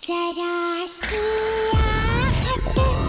जरा सी आहट होती है।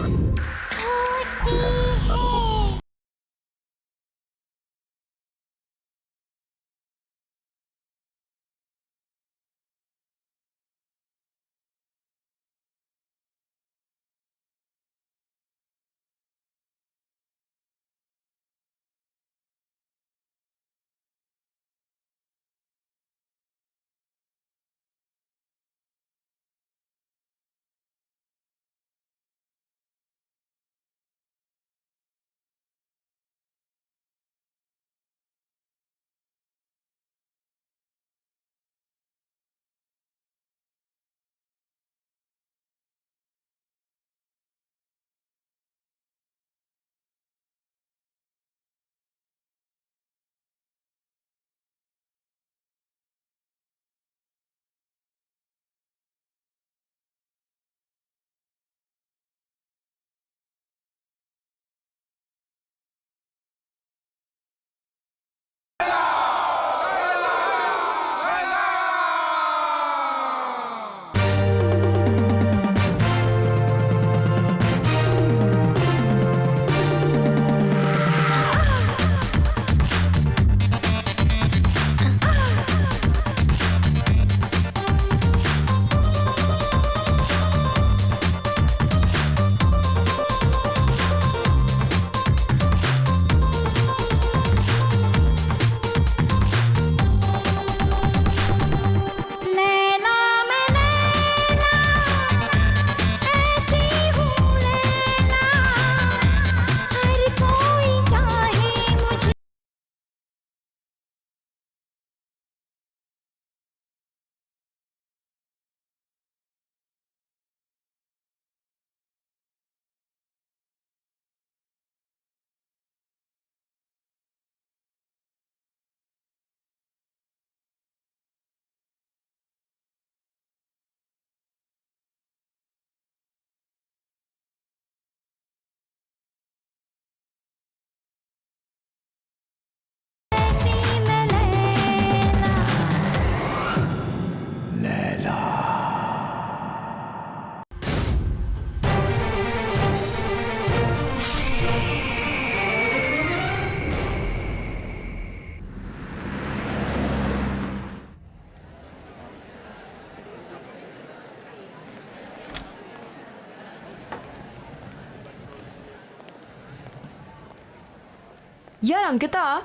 यार अंकिता,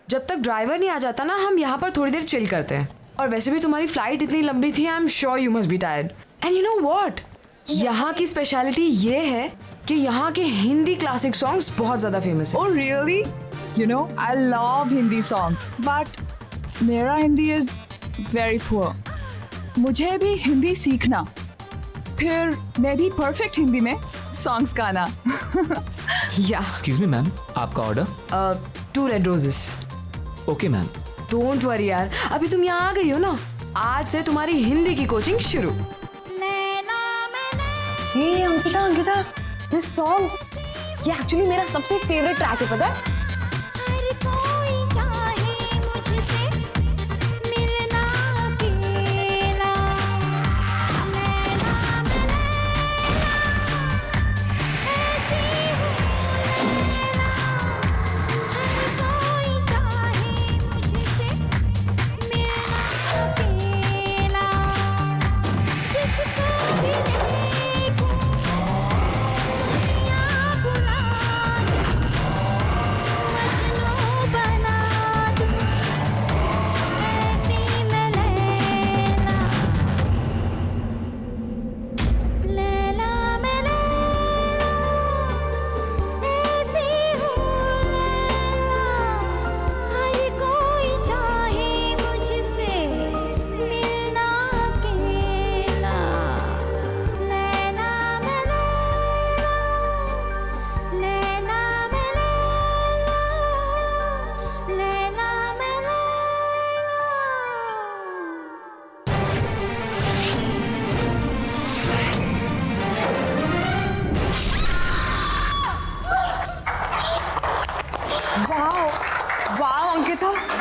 जब तक ड्राइवर नहीं आ जाता ना, हम यहाँ पर थोड़ी देर चिल करते हैं। और वैसे भी तुम्हारी फ्लाइट इतनी लंबी थी, I am sure you must be tired. And you know what, यहाँ की स्पेशलिटी ये है कि यहाँ के हिंदी क्लासिक सॉन्ग्स बहुत ज़्यादा फेमस है। Oh really? You know, I love Hindi songs, but मेरा हिंदी is very poor. मुझे भी हिंदी सीखना, फिर मैं भी परफेक्ट हिंदी में सॉन्ग्स गाना। या एक्सक्यूज मी मैम, आपका order? 2 red roses. Okay ma'am. Don't worry यार, अभी तुम यहाँ आ गई हो ना, आज से तुम्हारी हिंदी की कोचिंग शुरू। हे अंकिता, दिस सॉन्ग ये एक्चुअली मेरा सबसे फेवरेट ट्रैक है, पता है?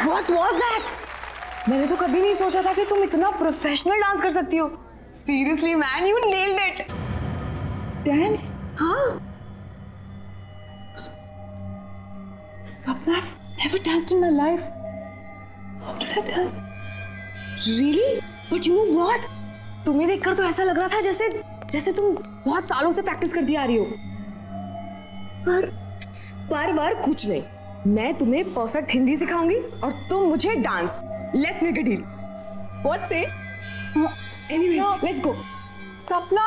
What was that? मैंने तो कभी नहीं सोचा था कि तुम इतना प्रोफेशनल डांस कर सकती हो। Seriously, man, you nailed it. Dance? हाँ. Sapna, I've never danced in my life. How did I dance? Really? But you know what? तुम्हें देखकर तो ऐसा लग रहा था जैसे तुम बहुत सालों से प्रैक्टिस करती आ रही हो. पर कुछ नहीं. मैं तुम्हें परफेक्ट हिंदी सिखाऊंगी और तुम मुझे dance. Let's make a deal. What say? Anyways, let's go. सपना.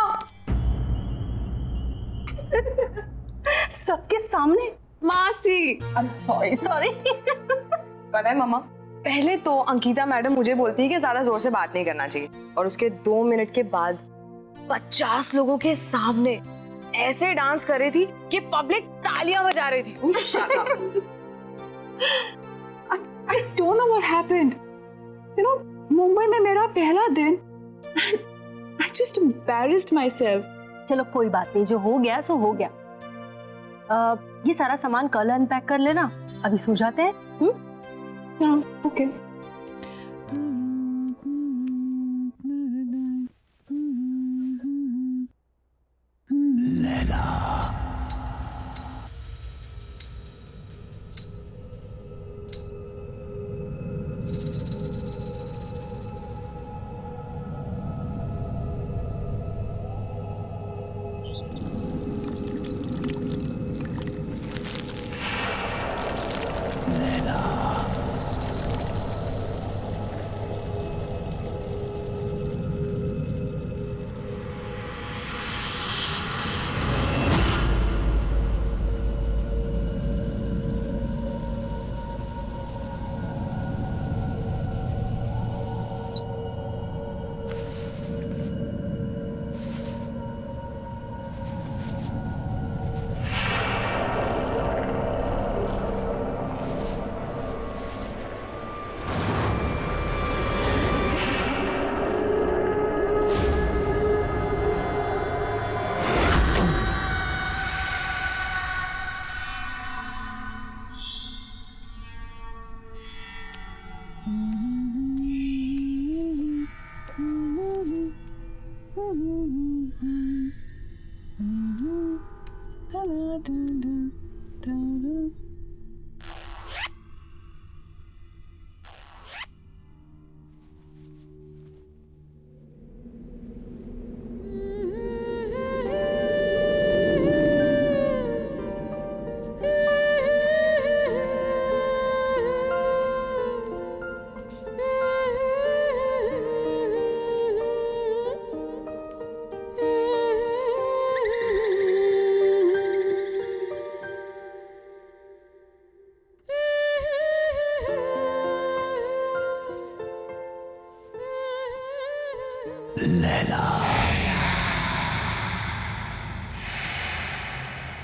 सबके सामने. मासी. I'm sorry. पता है मामा, पहले तो अंकिता मैडम मुझे बोलती है कि ज्यादा जोर से बात नहीं करना चाहिए, और उसके 2 मिनट के बाद 50 लोगों के सामने ऐसे डांस कर रही थी कि पब्लिक तालियां बजा रही थी. Shut up. I don't know what happened. You know, Mumbai में मेरा पहला दिन. I just embarrassed myself. चलो कोई बात नहीं, जो हो गया सो हो गया. ये सारा सामान कल अनपैक कर लेना, अभी सो जाते हैं. Yeah, okay. लैला,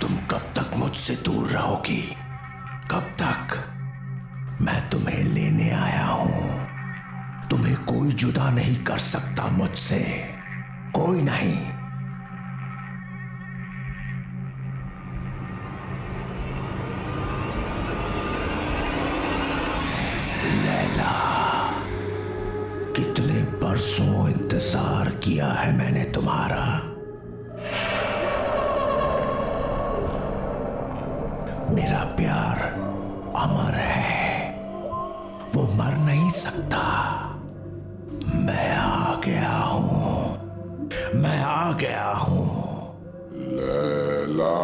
तुम कब तक मुझसे दूर रहोगी? कब तक? मैं तुम्हें लेने आया हूं. तुम्हें कोई जुदा नहीं कर सकता मुझसे, कोई नहीं. लैला, कितने बरसों इंतजार किया है मैंने तुम्हारा. मेरा प्यार अमर है, वो मर नहीं सकता. मैं आ गया हूं, मैं आ गया हूं. लैला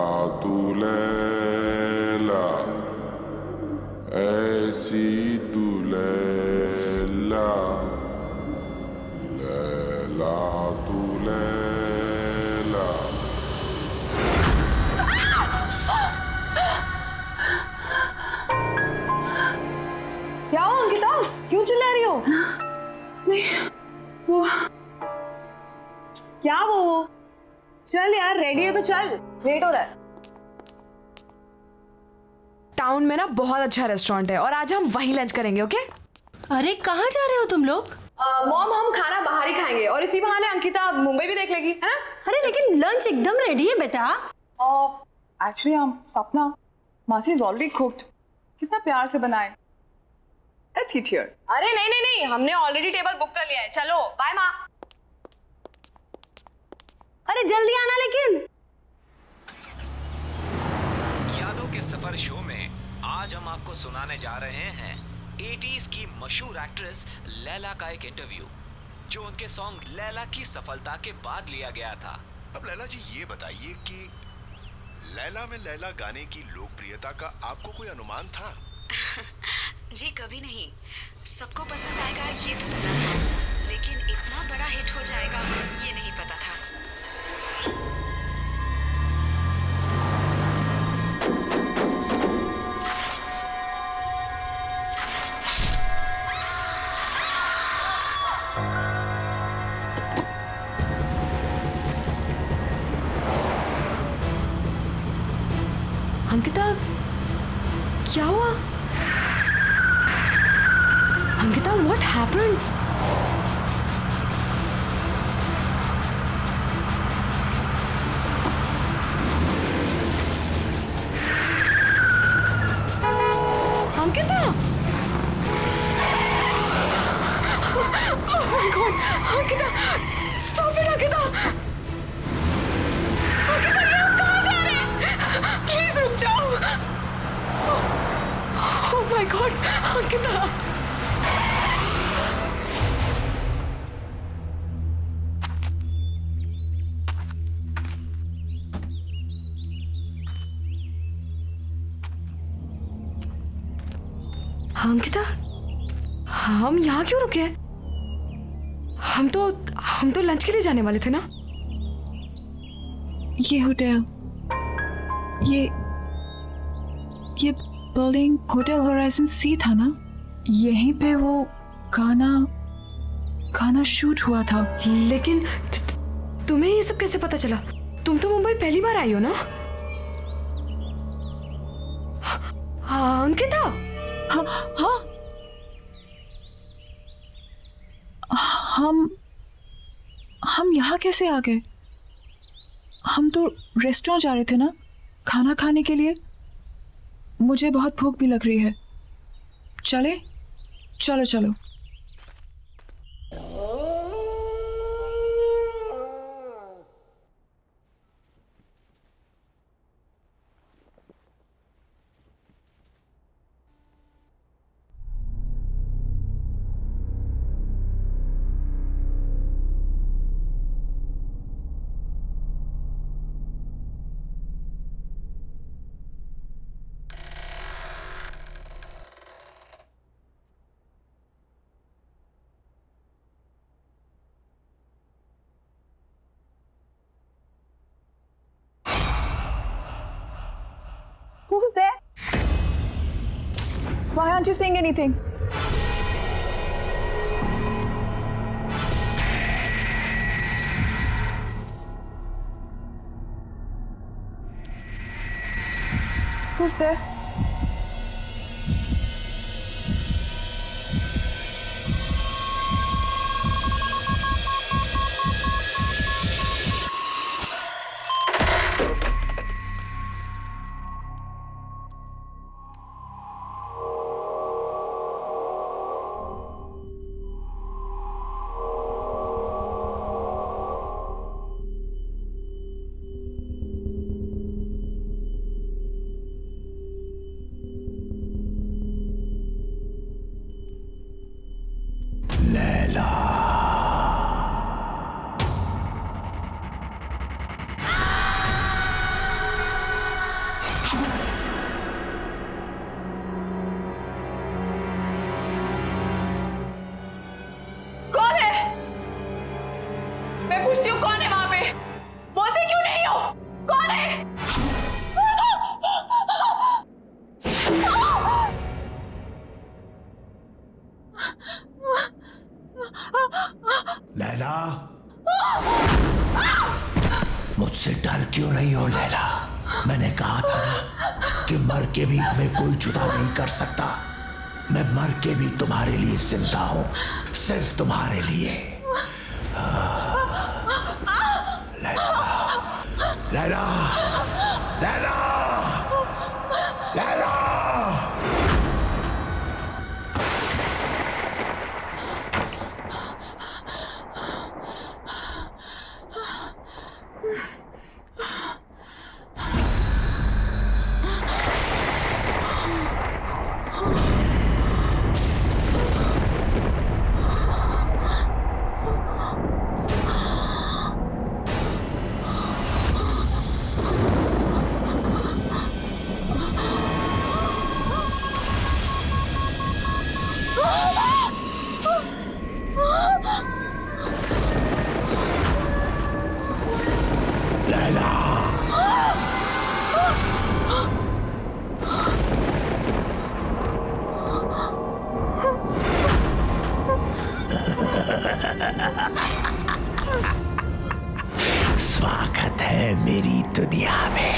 तू लैला, ऐसी तू लैला, लैला तू लैला. क्या हो अंकिता, क्यों चिल्ला रही हो? नहीं, वो क्या वो? चल यार, रेडी है तो चल, लेट हो रहा है. टाउन में ना बहुत अच्छा रेस्टोरेंट है और आज हम वहीं लंच करेंगे. ओके? अरे कहाँ जा रहे हो तुम लोग? मॉम, हम खाना बाहर ही खाएंगे और इसी बहाने अंकिता मुंबई भी देख लेगी, है ना? अरे लेकिन लंच एकदम रेडी है बेटा. एक्चुअली सपना, मासी इज ऑलरेडी कुक्ड. कितना प्यार से बनाए. Let's eat here. अरे नहीं, हमने ऑलरेडी टेबल बुक कर लिया है. चलो बाय माँ. अरे जल्दी आना लेकिन। यादों के सफर शो में आज हम आपको सुनाने जा रहे हैं 80s की मशहूर एक्ट्रेस लैला का एक इंटरव्यू, जो उनके सॉन्ग लैला की सफलता के बाद लिया गया था। अब लैला जी ये बताइए कि लैला में लैला गाने की लोकप्रियता का आपको कोई अनुमान था? जी कभी नहीं। सबको पसंद आएगा ये तो पता था, लेकिन इतना बड़ा हिट हो जाएगा ये नहीं पता था। अंकिता, क्या हुआ? Ankita, what happened? Ankita! Oh my God! Ankita! Stop it, Ankita! Ankita, ये हम कहाँ जा रहे हैं? Please रुक जाओ! Oh my God! Ankita! Ankita, हम यहाँ क्यों रुके? हम तो लंच के लिए जाने वाले थे ना? ये होटल, ये बिल्डिंग होटल होराइजन सी था ना? यहीं पे वो गाना शूट हुआ था। लेकिन तुम्हें ये सब कैसे पता चला? तुम तो मुंबई पहली बार आई हो ना? हाँ, अंकिता। हाँ हाँ, हम यहाँ कैसे आ गए? हम तो रेस्टोरेंट जा रहे थे ना, खाना खाने के लिए। मुझे बहुत भूख भी लग रही है। चले? चलो चलो। Who's there? Why aren't you saying anything? Who's there? पूछती हूँ कौन है वहां पे? बोलते क्यों नहीं हो? कौन है? लैला, मुझसे डर क्यों रही हो लैला? मैंने कहा था ना कि मर के भी हमें कोई जुदा नहीं कर सकता। मैं मर के भी तुम्हारे लिए जिंदा हूं, सिर्फ तुम्हारे लिए। लैला, लैला, लैला। स्वागत है मेरी दुनिया में।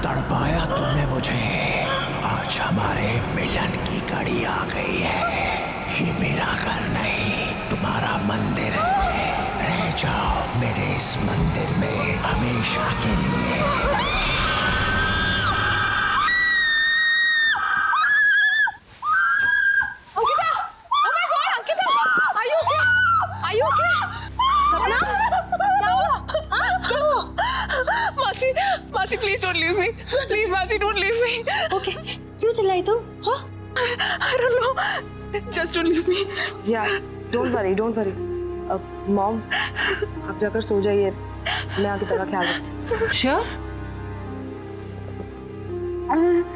तड़पाया तुमने मुझे। आज हमारे मिलन की घड़ी आ गई है। ये मेरा घर नहीं, तुम्हारा मंदिर है। रह जाओ मेरे इस मंदिर में हमेशा के लिए। मासी please don't leave me, please मासी डोंट लीव मी। ओके, क्यों चिल्लाई तुम? हाँ? I don't know, just don't leave me. Yeah don't worry, don't worry. Mom, आप जाकर सो जाइए, मैं आगे तेरा ख्याल रखती हूँ। Sure?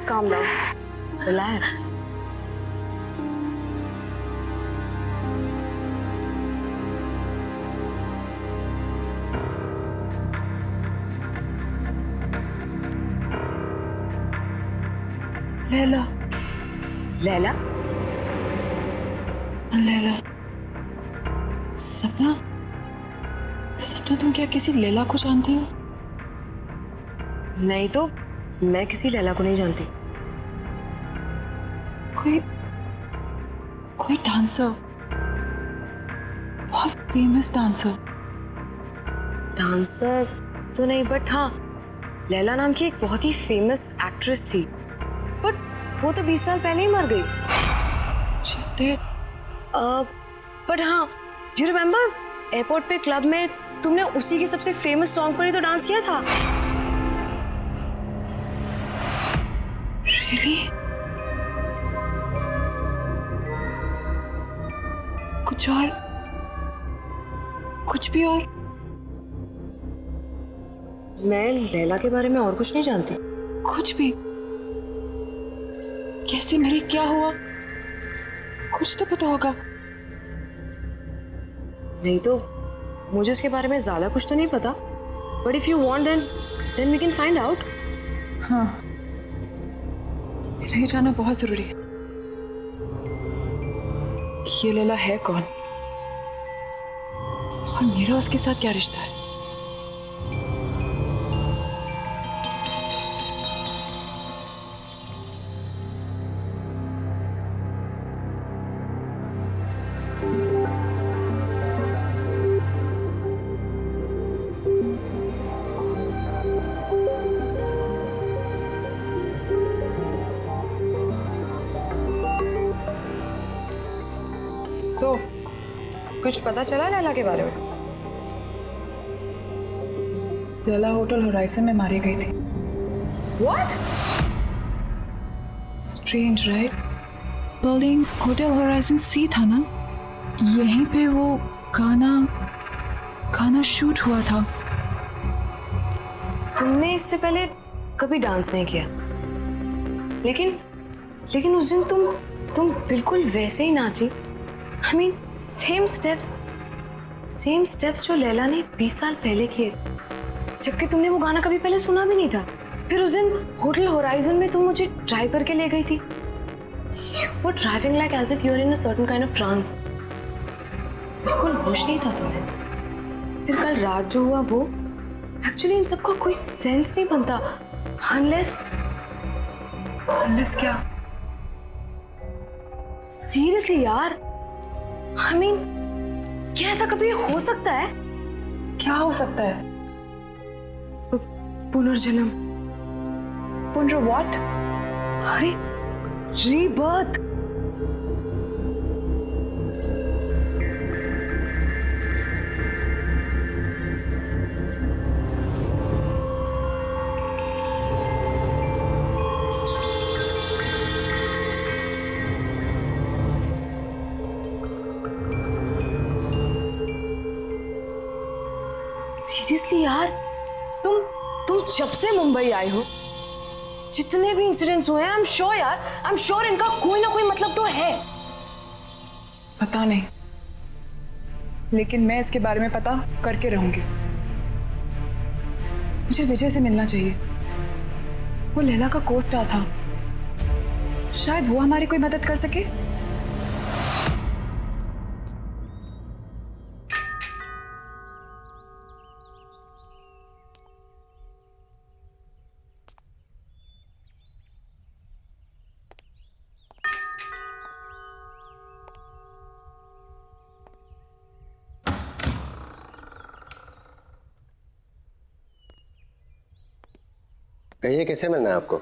Calm down, relax. Laila, Laila? Laila, सपना, सपना तुम क्या किसी लैला को जानती हो? नहीं तो मैं किसी लैला को नहीं जानती। कोई डांसर, बहुत फेमस डांसर। डांसर तो नहीं, बट हाँ, लैला नाम की एक बहुत ही फेमस एक्ट्रेस थी, बट वो तो 20 साल पहले ही मर गई। She's dead. बट हाँ, यू रिमेम्बर एयरपोर्ट पे क्लब में तुमने उसी के सबसे फेमस सॉन्ग पर ही तो डांस किया था। Really? कुछ भी और? मैं लैला के बारे में और कुछ नहीं जानती। कुछ भी? कैसे मरी, क्या हुआ? कुछ तो पता होगा। नहीं तो मुझे उसके बारे में ज्यादा कुछ तो नहीं पता, but if you want then we can find out. हाँ, मेरा ये जानना बहुत जरूरी है कि ये लैला है कौन और मेरा उसके साथ क्या रिश्ता है। सो कुछ पता चला लैला के बारे में? लैला होटल होराइजन में मारी गई थी। What? Strange right? Building hotel Horizon सी था ना, यहीं पे वो गाना शूट हुआ था। तुमने इससे पहले कभी डांस नहीं किया, लेकिन उस दिन तुम बिल्कुल वैसे ही नाची। I mean, सेम स्टेप्स जो लैला ने 20 साल पहले किए, जबकि तुमने वो गाना कभी पहले सुना भी नहीं था। फिर उस दिन होटल होराइजन में तुम मुझे ड्राइव करके ले गई थी। You were driving like as if you were in a certain kind of trance. बिल्कुल होश नहीं था तुम्हें। फिर कल रात जो हुआ वो, एक्चुअली इन सबका कोई सेंस नहीं बनता unless क्या? सीरियसली यार, I mean, क्या ऐसा कभी हो सकता है? क्या हो सकता है? पुनर्जन्म। व्हाट? अरे रीबर्थ। सीरियसली यार, तुम जब से मुंबई आई हो, जितने भी इंसिडेंट्स हुए हैं, आई एम श्योर इनका कोई ना कोई मतलब तो है। पता नहीं, लेकिन मैं इसके बारे में पता करके रहूंगी। मुझे विजय से मिलना चाहिए। वो लैला का को-स्टार था, शायद वो हमारी कोई मदद कर सके। कहिए, किससे मिलना है आपको?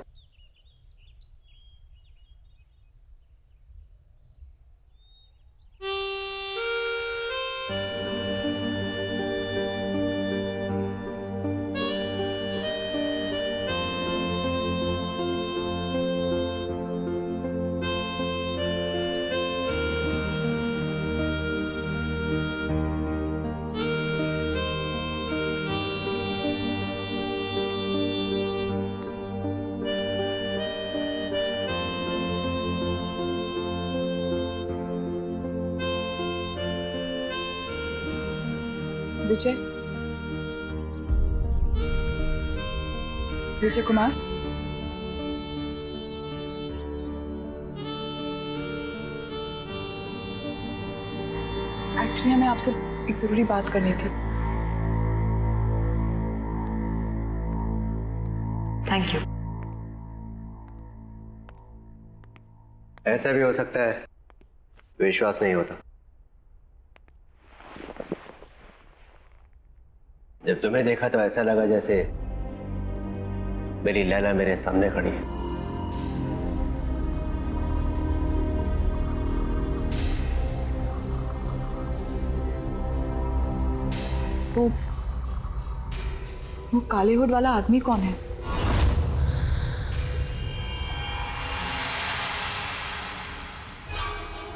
विजय कुमार, एक्चुअली हमें आपसे एक जरूरी बात करनी थी। Thank you. ऐसा भी हो सकता है विश्वास नहीं होता। जब तुम्हें देखा तो ऐसा लगा जैसे मेरी लैला मेरे सामने खड़ी है। वो काले हुड वाला आदमी कौन है?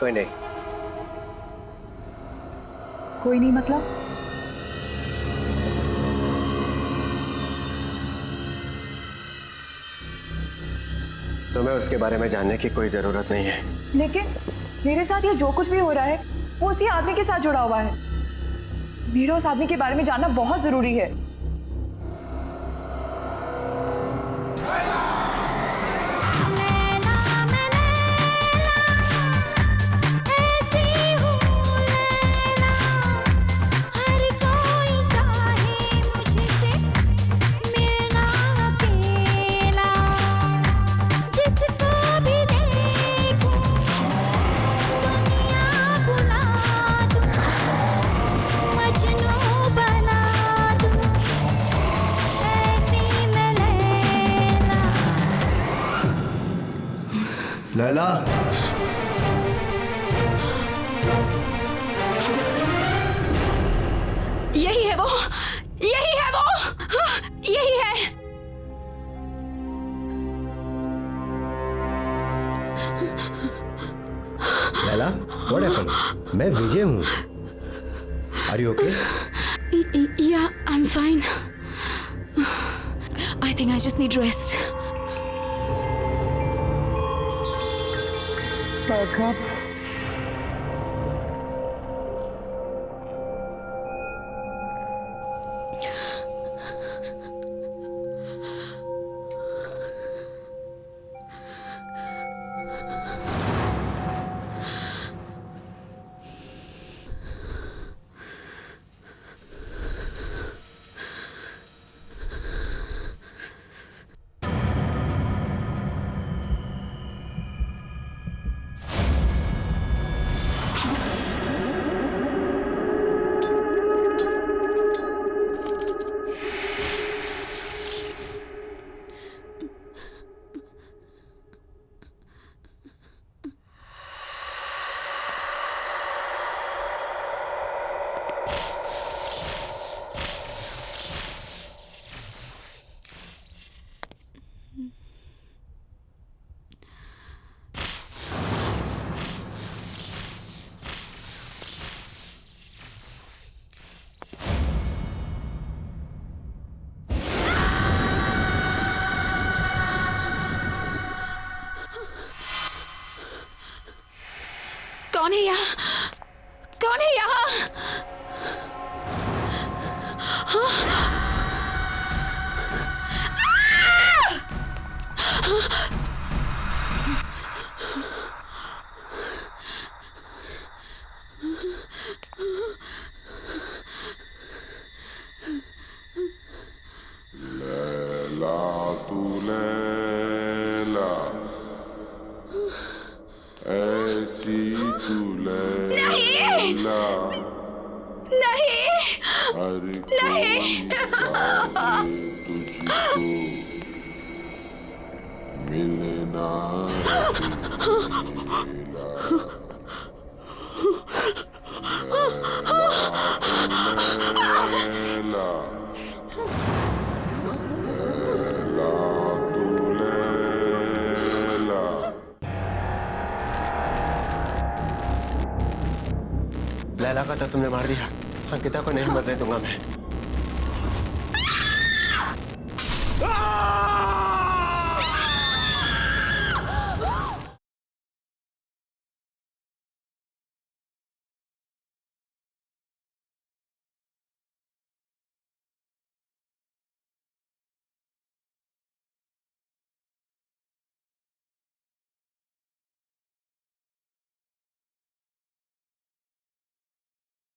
कोई नहीं। कोई नहीं मतलब? तुम्हें उसके बारे में जानने की कोई जरूरत नहीं है। लेकिन मेरे साथ ये जो कुछ भी हो रहा है वो उसी आदमी के साथ जुड़ा हुआ है। मेरा उस आदमी के बारे में जानना बहुत जरूरी है। लैला, यही है वो, यही है वो, यही है। Laila, what happened? मैं विजय हूँ। Are you okay? Yeah, I'm fine. I think I just need rest. Wake up. कौन है यहाँ? कौन है यहाँ? लैला तू लैला, ऐसी तू लैला, नहीं, हर नहीं। कोई तुझको मिलना लैला, लैला तू लैला। लैला का तो तुमने मार दिया, अंकिता को नहीं मरने दूंगा मैं।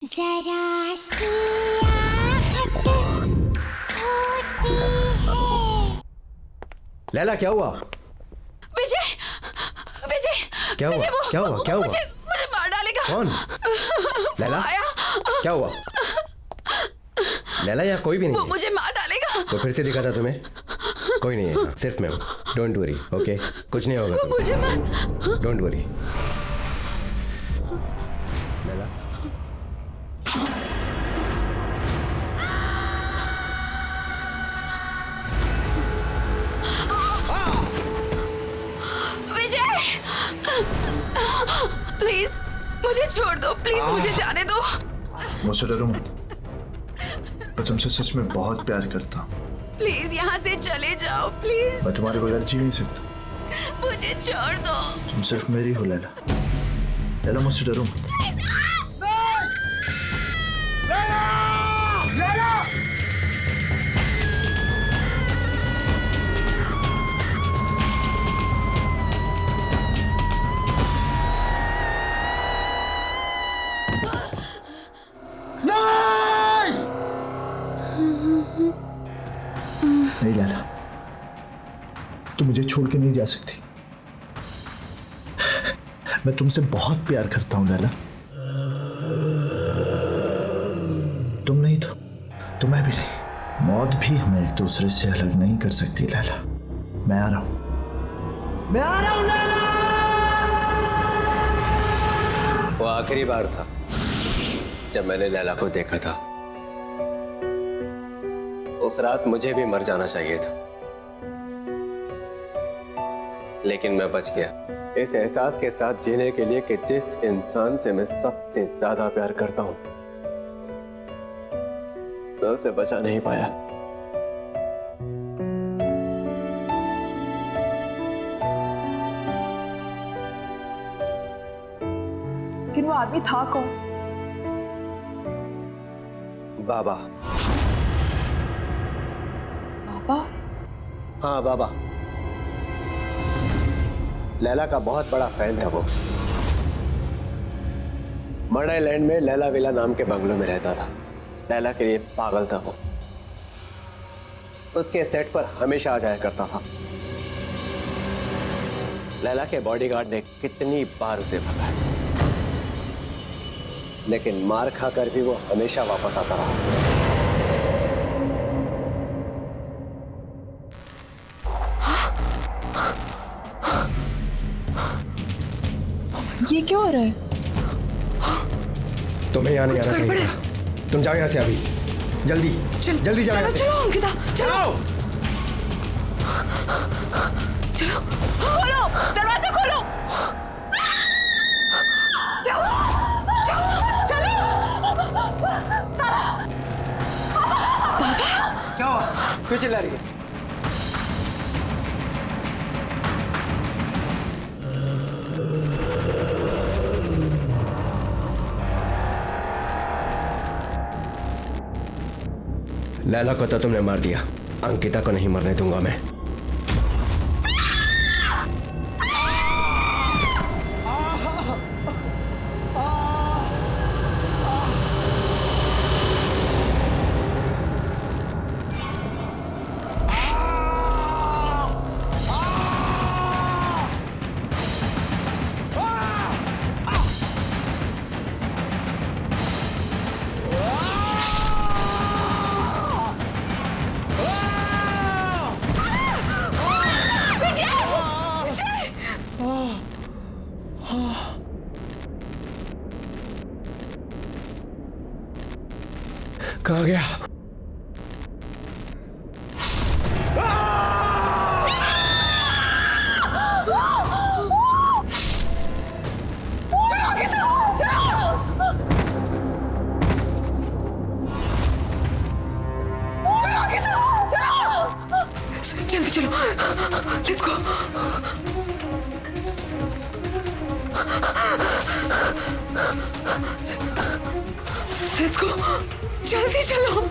जरा सी आहट होती है। लैला क्या हुआ? विजय, विजय, क्या हुआ? विजय, क्या हुआ? क्या हुआ? मुझे मार डालेगा। कौन? लैला, आया। क्या हुआ? लैला यहाँ कोई भी नहीं वो है। मुझे मार डालेगा। तो फिर से दिखा था तुम्हें? कोई नहीं है, सिर्फ मैं हूँ। Don't worry, okay? कुछ नहीं होगा तुम्हें। मुझे मार। Don't worry. Laila, Vijay, please मुझे छोड़ दो, प्लीज मुझे जाने दो। मुझसे डरो मत, मैं तुमसे सच में बहुत प्यार करता हूँ। प्लीज यहाँ से चले जाओ, प्लीज। मैं तुम्हारे बगैर जी नहीं सकता। मुझे छोड़ दो। तुम सिर्फ मेरी हो लैला। लैला मुझसे डरो मत। नहीं लैला, तुम मुझे छोड़ के नहीं जा सकती। मैं तुमसे बहुत प्यार करता हूं लैला। तुम नहीं तो मैं भी नहीं। मौत भी हमें एक दूसरे से अलग नहीं कर सकती लैला। मैं आ रहा हूं, मैं आ रहा हूं लैला। वो आखिरी बार था जब मैंने लैला को देखा था। उस रात मुझे भी मर जाना चाहिए था, लेकिन मैं बच गया इस एहसास के साथ जीने के लिए कि जिस इंसान से मैं सबसे ज्यादा प्यार करता हूं, मैं उसे बचा नहीं पाया। लेकिन वो आदमी था कौन? बाबा। बाबा? हाँ बाबा। लैला का बहुत बड़ा फैन था वो। मर्डर लैंड में लैला विला नाम के बंगलों में रहता था। लैला के लिए पागल था वो। उसके सेट पर हमेशा आ जाया करता था। लैला के बॉडीगार्ड ने कितनी बार उसे भगाया, लेकिन मार खाकर भी वो हमेशा वापस आता रहा। ये क्या हो रहा है? तुम्हें यहाँ नहीं आना चाहिए था। तुम जाओ यहाँ से अभी, जल्दी जल्दी जाओ। चलो चलो अंकिता, चलो चलो। खोलो, दरवाजा खोलो। क्या हुआ? चलो। क्या हुआ? क्यों चिल्ला रही है? लैला को तो तुमने मार दिया, अंकिता को नहीं मरने दूंगा मैं। कहाँ गया? जल्दी चलो, लेट्स गो। लेट्स गो, जल्दी चलो।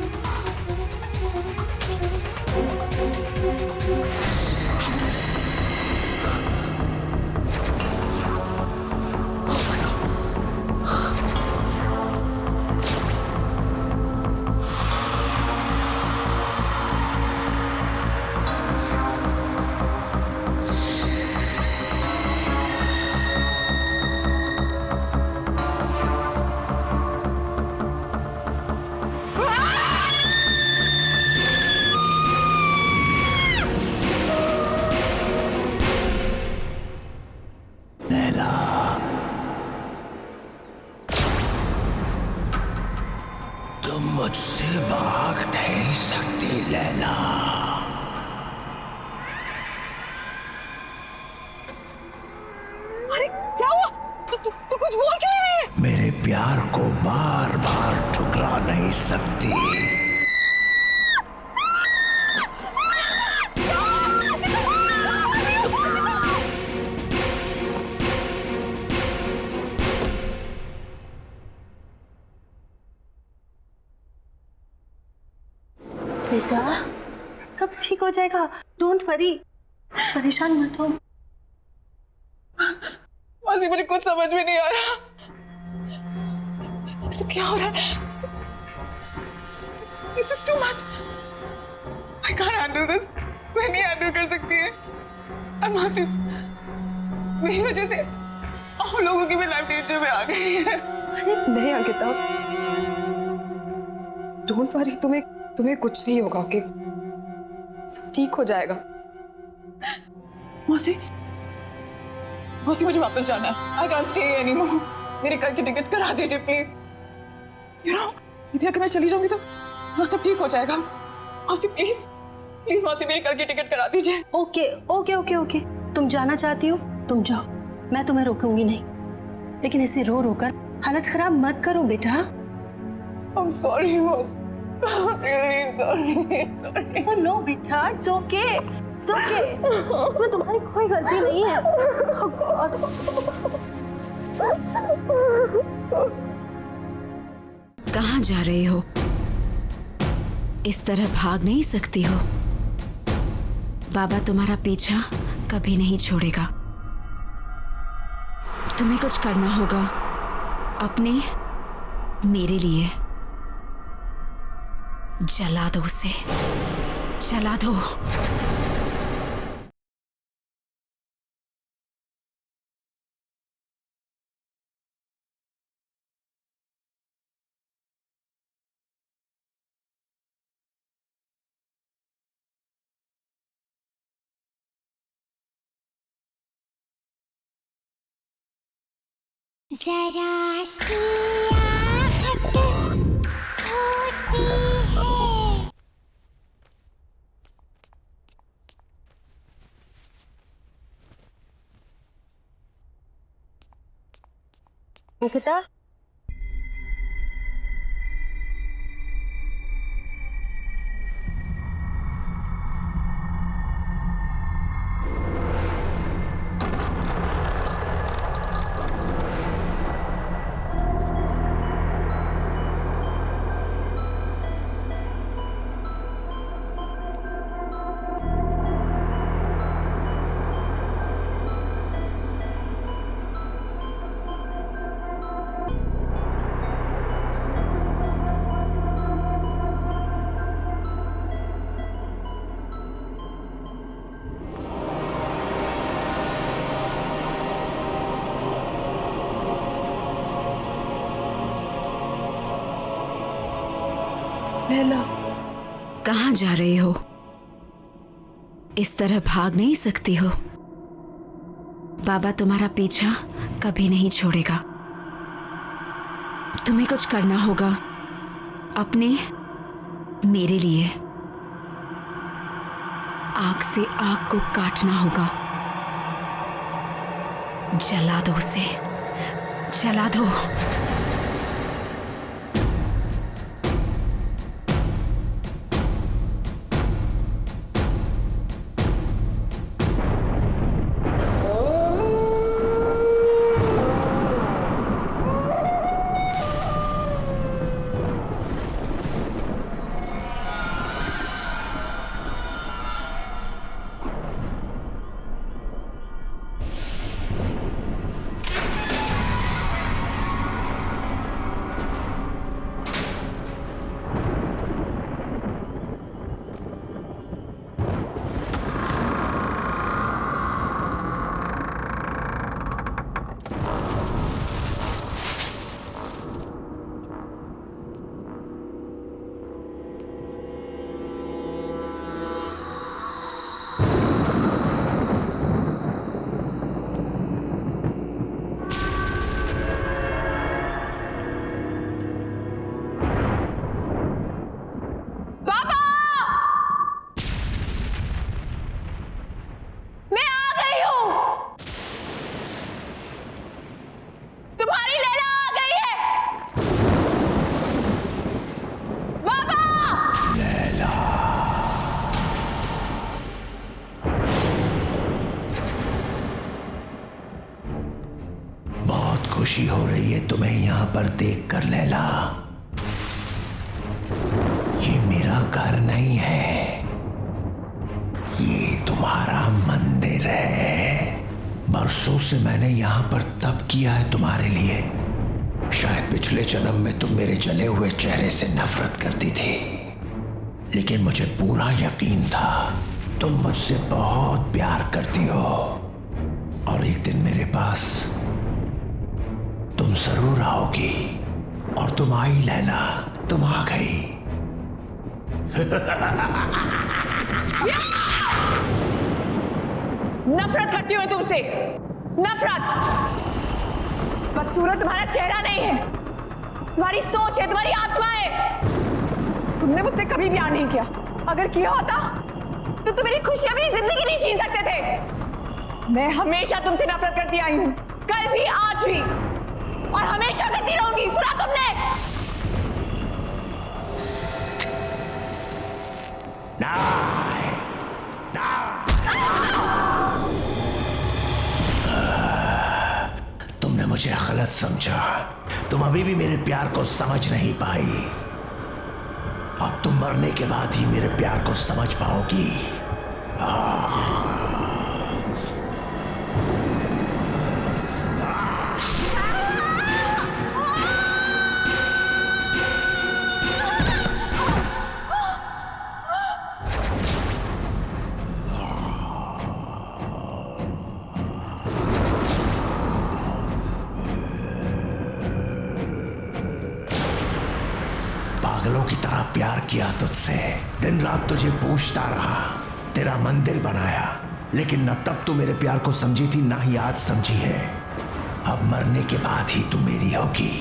तुम मुझसे भाग नहीं सकती लैला। अरे क्या हुआ? तू कुछ बोल क्यों नहीं रही है? मेरे प्यार को बार बार ठुकरा नहीं सकती। बेटा, सब ठीक हो जाएगा। डोंट वरी, परेशान मत हो। मासी, मुझे कुछ समझ में नहीं आ रहा। इसे क्या हो रहा है? This is too much. I can't handle this. मैं नहीं हैंडल कर सकती है। मासी, मेरी वजह से आप लोगों की भी लाइफ डेंजर में आ गई है। नहीं अंकिता, डोंट वरी, तुम्हें कुछ नहीं होगा। ओके, सब ठीक हो जाएगा। मौसी, मुझे वापस जाना है। I can't stay anymore. मेरे घर की टिकट करा दीजिए प्लीज। यू नो, यदि अगर मैं चली जाऊंगी तो सब ठीक हो जाएगा। मौसी प्लीज प्लीज मौसी मेरी कल की टिकट करा दीजिए। ओके ओके ओके ओके, तुम जाना चाहती हो तुम जाओ, मैं तुम्हें रोकूंगी नहीं, लेकिन इसे रो रो कर हालत खराब मत करो बेटा। I'm sorry मौसी, really sorry। Oh no बेटा, it's okay, it's okay। इसमें तुम्हारी कोई गलती नहीं है। Oh God। कहाँ जा रहे हो? इस तरह भाग नहीं सकती हो। बाबा तुम्हारा पीछा कभी नहीं छोड़ेगा। तुम्हें कुछ करना होगा अपने मेरे लिए। जला दो उसे, जला दो। जरा सी आहट होती है। अंकिता, लैला, कहाँ जा रहे हो? इस तरह भाग नहीं सकती हो। बाबा तुम्हारा पीछा कभी नहीं छोड़ेगा। तुम्हें कुछ करना होगा अपने मेरे लिए। आग से आग को काटना होगा। जला दो उसे, जला दो। खुशी हो रही है तुम्हें यहाँ पर देखकर लैला। ये मेरा घर नहीं है, ये तुम्हारा मंदिर है। बरसों से मैंने यहाँ पर तप किया है तुम्हारे लिए। शायद पिछले जन्म में तुम मेरे जले हुए चेहरे से नफरत करती थी, लेकिन मुझे पूरा यकीन था तुम मुझसे बहुत प्यार करती हो और एक दिन मेरे पास तुम जरूर आओगी। और तुम आई लैला, तुम आ गई। नफरत करती हूँ तुमसे, नफरत। बस सूरत तुम्हारा चेहरा नहीं है, तुम्हारी सोच है, तुम्हारी आत्मा है। तुमने मुझसे कभी प्यार नहीं किया, अगर किया होता तो तुम मेरी खुशियां, मेरी जिंदगी नहीं छीन सकते थे। मैं हमेशा तुमसे नफरत करती आई हूं, कल भी, आज भी, और हमेशा करती रहूंगी। सुना तुमने? तुमने मुझे गलत समझा। तुम अभी भी मेरे प्यार को समझ नहीं पाई। अब तुम मरने के बाद ही मेरे प्यार को समझ पाओगी। पागलों की तरह प्यार किया तुझसे, दिन रात तुझे पूछता रहा, तेरा मंदिर बनाया, लेकिन न तब तू मेरे प्यार को समझी थी, ना ही आज समझी है। अब मरने के बाद ही तू मेरी होगी।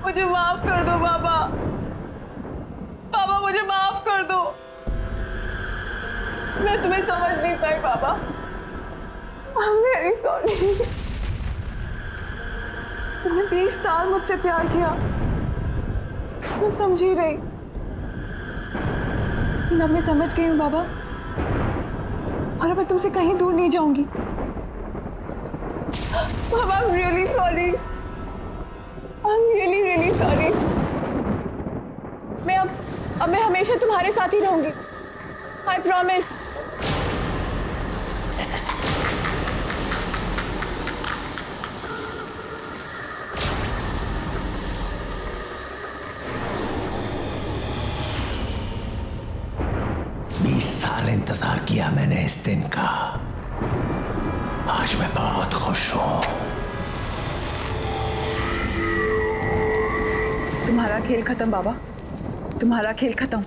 मुझे माफ कर दो बाबा। बाबा मुझे माफ कर दो। मैं तुम्हें समझ नहीं पाई बाबा। I'm very sorry। तुमने 20 साल मुझसे प्यार किया, मैं समझी रही, लेकिन अब मैं समझ गई हूँ बाबा, और अब मैं तुमसे कहीं दूर नहीं जाऊंगी। बाबा I'm really sorry। I'm really really sorry। मैं हमेशा तुम्हारे साथ ही रहूंगी। I promise। इंतजार किया मैंने इस दिन का। आज मैं बहुत खुश हूं। तुम्हारा खेल खत्म बाबा, तुम्हारा खेल खत्म।